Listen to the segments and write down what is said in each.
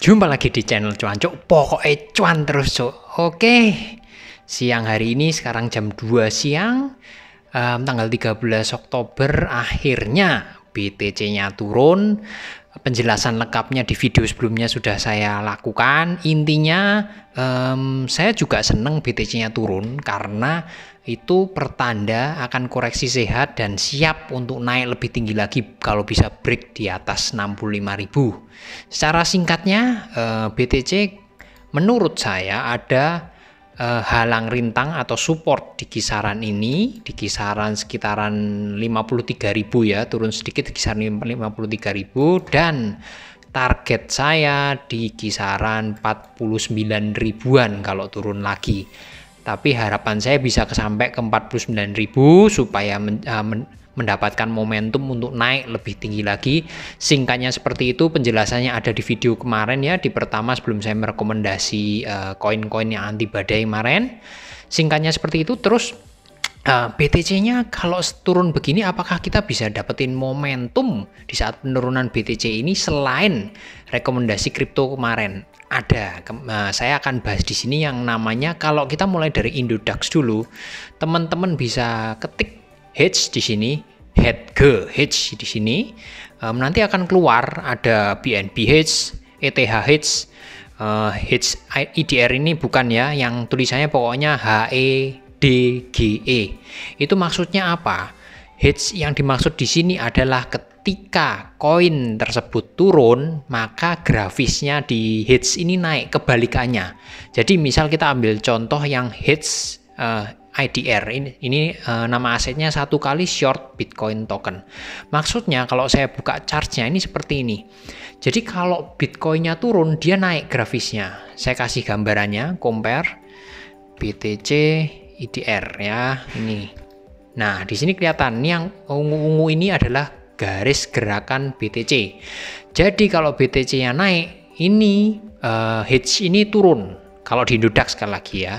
Jumpa lagi di channel Cuan Cuk, pokoknya cuan terus Cuk. Oke, siang hari ini sekarang jam 2 siang, tanggal 13 Oktober akhirnya BTC-nya turun. Penjelasan lengkapnya di video sebelumnya sudah saya lakukan. Intinya saya juga seneng BTC-nya turun karena itu pertanda akan koreksi sehat dan siap untuk naik lebih tinggi lagi kalau bisa break di atas 65.000. Secara singkatnya BTC menurut saya ada halang rintang atau support di kisaran ini, di kisaran sekitaran 53.000 ya, turun sedikit di kisaran 53.000, dan target saya di kisaran 49 ribuan kalau turun lagi. Tapi harapan saya bisa sampai ke 49.000 supaya mendapatkan momentum untuk naik lebih tinggi lagi. Singkatnya seperti itu, penjelasannya ada di video kemarin ya, di pertama sebelum saya merekomendasi koin-koin yang anti badai kemarin. Singkatnya seperti itu. Terus BTC-nya kalau turun begini, apakah kita bisa dapetin momentum di saat penurunan BTC ini selain rekomendasi kripto kemarin? Ada, saya akan bahas di sini yang namanya, kalau kita mulai dari Indodax dulu, teman-teman bisa ketik hedge di sini, hedge di sini, nanti akan keluar ada BNB hedge, ETH hedge, hedge IDR ini bukan ya, yang tulisannya pokoknya HEDGE. Itu maksudnya apa? Hedge yang dimaksud di sini adalah ketika koin tersebut turun, maka grafisnya di hedge ini naik, kebalikannya. Jadi misal kita ambil contoh yang hedge IDR ini nama asetnya satu kali short Bitcoin token. Maksudnya kalau saya buka chartnya ini seperti ini. Jadi kalau Bitcoinnya turun, dia naik grafisnya. Saya kasih gambarannya, compare BTC IDR ya, ini. Nah, di sini kelihatan ini yang ungu-ungu ini adalah garis gerakan BTC. Jadi kalau BTC-nya naik, ini hedge ini turun. Kalau di Indodax sekali lagi ya.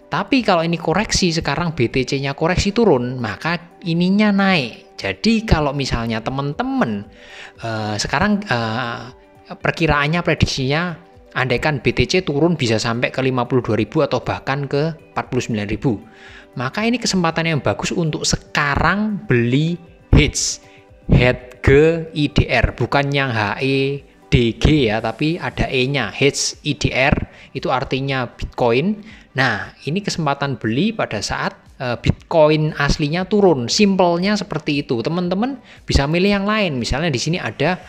Tapi kalau ini koreksi, sekarang BTC-nya koreksi turun, maka ininya naik. Jadi kalau misalnya teman-teman sekarang perkiraannya, prediksinya, andaikan BTC turun bisa sampai ke 52.000 atau bahkan ke 49.000. Maka ini kesempatan yang bagus untuk sekarang beli hedge IDR, bukan yang HEDG ya, tapi ada E-nya, hedge IDR, itu artinya Bitcoin. Nah, ini kesempatan beli pada saat Bitcoin aslinya turun. Simpelnya seperti itu. Teman-teman bisa milih yang lain. Misalnya di sini ada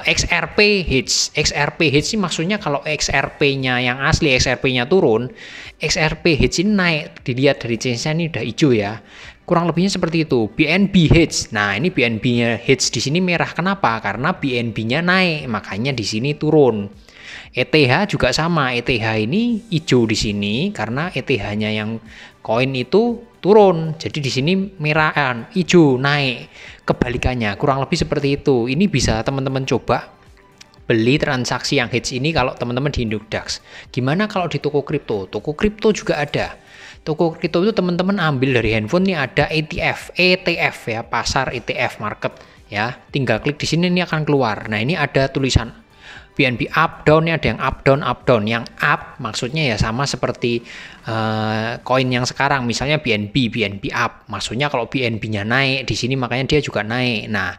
XRP hedge. XRP hedge ini maksudnya kalau XRP-nya yang asli, XRP-nya turun, XRP hedge ini naik. Dilihat dari change-nya ini udah hijau ya. Kurang lebihnya seperti itu. BNB hedge. Nah, ini BNB-nya hedge di sini merah. Kenapa? Karena BNB-nya naik, makanya di sini turun. ETH juga sama. ETH ini hijau di sini karena ETH-nya yang koin itu turun. Jadi di sini merah, hijau naik. Kebalikannya kurang lebih seperti itu. Ini bisa teman-teman coba beli transaksi yang hedge ini kalau teman-teman di Indodax. Gimana kalau di toko kripto? Toko kripto juga ada. Toko kripto itu teman-teman ambil dari handphone, ini ada ETF ya, pasar ETF market ya. Tinggal klik di sini, ini akan keluar. Nah, ini ada tulisan BNB up down, ini ada yang up down. Yang up maksudnya ya sama seperti koin yang sekarang, misalnya BNB up. Maksudnya kalau BNB-nya naik di sini, makanya dia juga naik. Nah,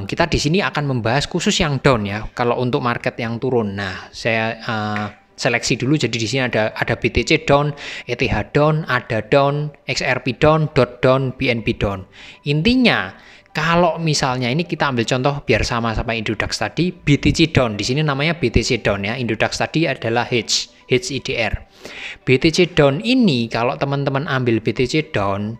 kita di sini akan membahas khusus yang down ya. Kalau untuk market yang turun, nah saya seleksi dulu. Jadi di sini ada BTC down, ETH down, ADA down, XRP down, DOT down, BNB down. Intinya kalau misalnya ini kita ambil contoh biar sama-sama Indodax tadi, BTC down. Di sini namanya BTC down ya. Indodax tadi adalah hedge IDR. BTC down ini kalau teman-teman ambil BTC down,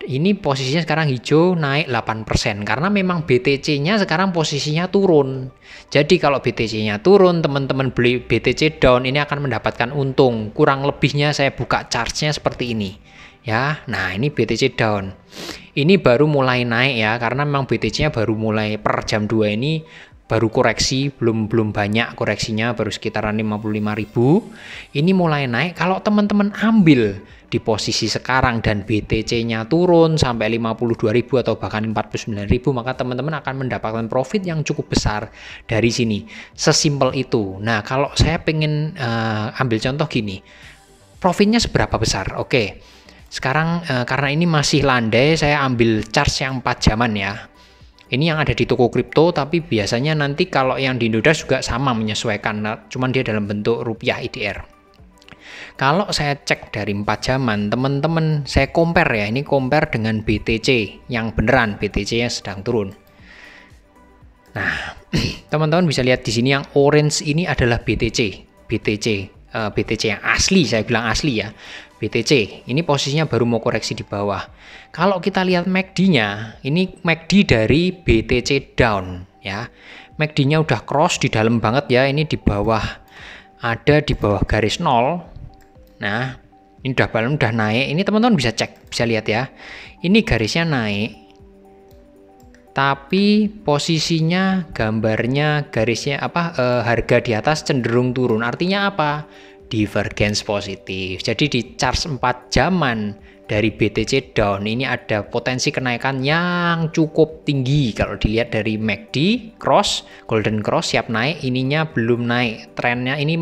ini posisinya sekarang hijau, naik 8% karena memang BTC-nya sekarang posisinya turun. Jadi kalau BTC-nya turun, teman-teman beli BTC down ini akan mendapatkan untung. Kurang lebihnya saya buka chartnya seperti ini. Ya, nah ini BTC down. Ini baru mulai naik ya, karena memang BTC-nya baru mulai per jam 2 ini baru koreksi, belum banyak koreksinya, baru sekitaran 55.000. Ini mulai naik. Kalau teman-teman ambil di posisi sekarang dan BTC-nya turun sampai 52.000 atau bahkan 49.000, maka teman-teman akan mendapatkan profit yang cukup besar dari sini. Sesimpel itu. Nah, kalau saya pengen ambil contoh gini, profitnya seberapa besar? Oke, sekarang karena ini masih landai, saya ambil charts yang 4 jaman ya. Ini yang ada di toko kripto, tapi biasanya nanti kalau yang di Indodax juga sama menyesuaikan, cuman dia dalam bentuk rupiah IDR. Kalau saya cek dari 4 jaman, teman-teman saya compare ya, ini compare dengan BTC yang beneran, BTC-nya sedang turun. Nah, teman-teman bisa lihat di sini yang orange ini adalah BTC yang asli, saya bilang asli ya. BTC ini posisinya baru mau koreksi di bawah. Kalau kita lihat MACD-nya, ini MACD dari BTC down ya. MACD-nya udah cross di dalam banget ya, ini di bawah, ada di bawah garis 0. Nah, ini udah naik. Ini teman-teman bisa cek, bisa lihat ya. Ini garisnya naik. Tapi posisinya, gambarnya, garisnya harga di atas cenderung turun. Artinya apa? Divergence positif. Jadi di charts 4 jaman dari BTC down ini ada potensi kenaikan yang cukup tinggi. Kalau dilihat dari MACD cross, golden cross siap naik, ininya belum naik. Trennya ini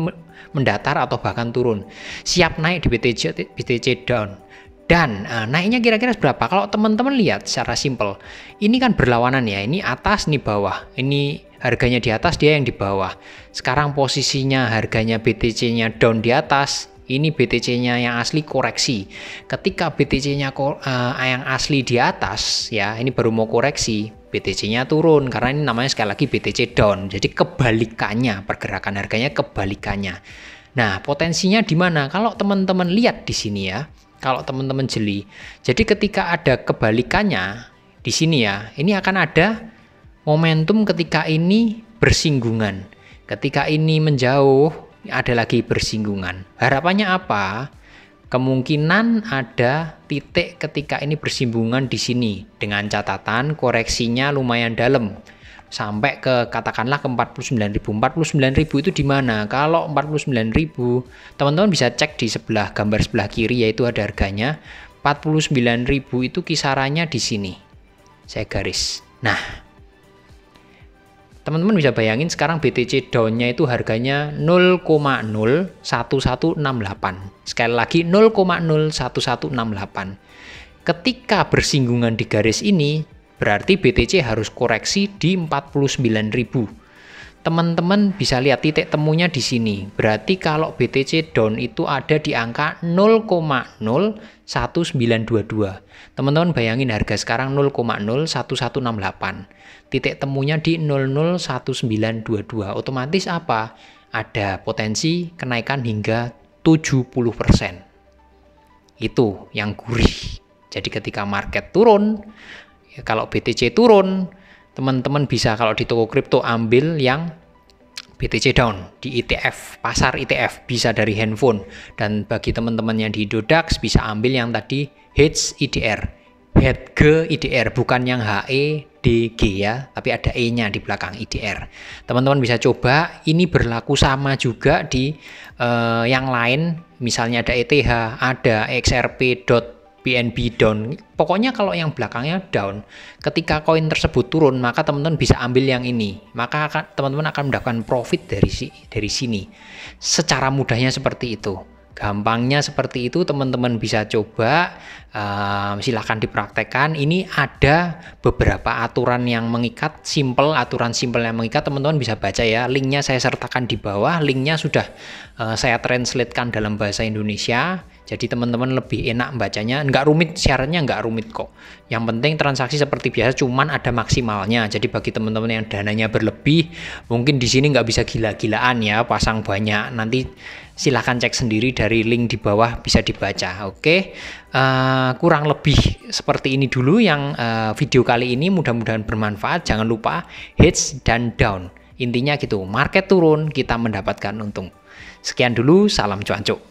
mendatar atau bahkan turun. Siap naik di BTC down. Dan naiknya kira-kira berapa? Kalau teman-teman lihat secara simpel, ini kan berlawanan ya. Ini atas, ini bawah. Ini harganya di atas, dia yang di bawah. Sekarang posisinya harganya BTC-nya down di atas, ini BTC-nya yang asli koreksi. Ketika BTC-nya yang asli di atas, ya ini baru mau koreksi, BTC-nya turun karena ini namanya sekali lagi BTC down. Jadi kebalikannya, pergerakan harganya kebalikannya. Nah, potensinya di mana? Kalau teman-teman lihat di sini ya, kalau teman-teman jeli. Jadi ketika ada kebalikannya di sini ya, ini akan ada momentum ketika ini bersinggungan. Ketika ini menjauh, ada lagi bersinggungan. Harapannya apa? Kemungkinan ada titik ketika ini bersinggungan di sini dengan catatan koreksinya lumayan dalam. Sampai ke katakanlah ke 49.000. 49.000 itu di mana? Kalau 49.000, teman-teman bisa cek di sebelah gambar sebelah kiri, yaitu ada harganya. 49.000 itu kisarannya di sini. Saya garis. Nah, teman-teman bisa bayangin sekarang BTC down-nya itu harganya 0,01168. Sekali lagi 0,01168. Ketika bersinggungan di garis ini, berarti BTC harus koreksi di 49.000. Teman-teman bisa lihat titik temunya di sini. Berarti kalau BTC down itu ada di angka 0,01922. Teman-teman bayangin harga sekarang 0,01168. Titik temunya di 0,01922. Otomatis apa? Ada potensi kenaikan hingga 70%. Itu yang gurih. Jadi ketika market turun, kalau BTC turun, teman-teman bisa kalau di toko kripto ambil yang BTC down di ETF, pasar ETF, bisa dari handphone. Dan bagi teman-teman yang di Indodax bisa ambil yang tadi HEDG IDR, bukan yang HEDG ya, tapi ada E-nya di belakang IDR. Teman-teman bisa coba, ini berlaku sama juga di yang lain, misalnya ada ETH, ada XRP, BNB down. Pokoknya kalau yang belakangnya down, ketika koin tersebut turun, maka teman-teman bisa ambil yang ini. Maka teman-teman akan mendapatkan profit dari sini. Secara mudahnya seperti itu. Gampangnya seperti itu, teman-teman bisa coba, silahkan dipraktekkan. Ini ada beberapa aturan yang mengikat, aturan simple yang mengikat, teman-teman bisa baca ya. Linknya saya sertakan di bawah, linknya sudah saya translatekan dalam bahasa Indonesia. Jadi teman-teman lebih enak bacanya, nggak rumit, syaratnya nggak rumit kok. Yang penting transaksi seperti biasa, cuman ada maksimalnya. Jadi bagi teman-teman yang dananya berlebih, mungkin di sini nggak bisa gila-gilaan ya, pasang banyak. Nanti silahkan cek sendiri dari link di bawah, bisa dibaca. Oke, kurang lebih seperti ini dulu yang video kali ini, mudah-mudahan bermanfaat. Jangan lupa hedge dan down. Intinya gitu, market turun, kita mendapatkan untung. Sekian dulu, salam cuancuk.